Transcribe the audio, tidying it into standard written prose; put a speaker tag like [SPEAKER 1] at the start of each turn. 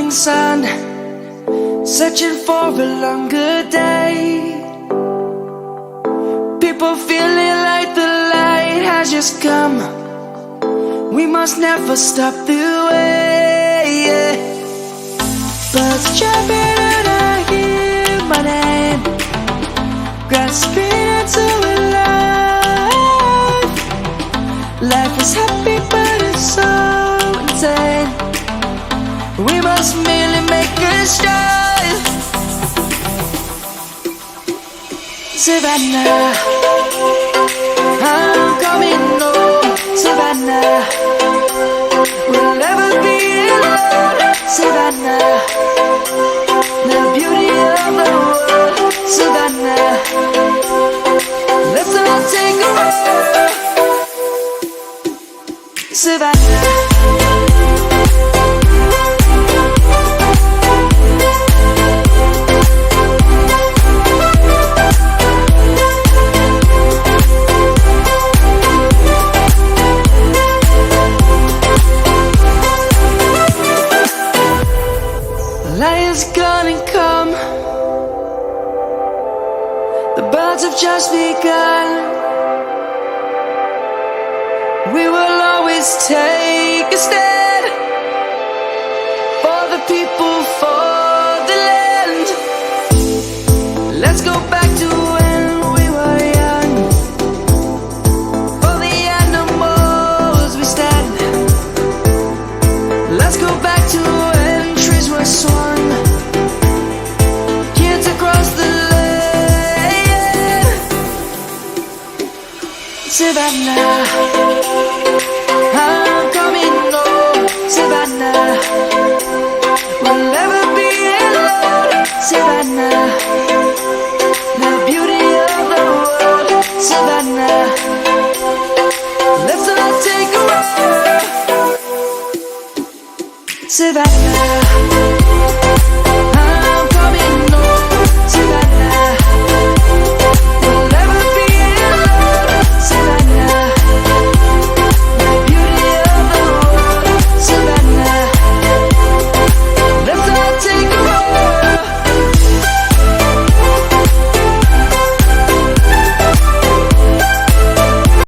[SPEAKER 1] morning sun, searching for a longer day. People feeling like the light has just come. We must never stop the way. Birds jumping and I hear my name, grasping into a life. Life is happy but it's so insane. We must merely make a start. Savannah, I'm coming home. Savannah, we'll never be alone. Savannah, the beauty of the world. Savannah, let's all take a walk. Savannah. Light is gonna come. The birds have just begun. We will always take a stand for the people, for the land. Let's go back to when we were young. For the animals we stand. Let's go back to when trees were swung. Kids across the land. Savannah, I'm coming home. Savannah, we'll never be alone. Savannah, the beauty of the world. Savannah, let's all take a walk. Savannah.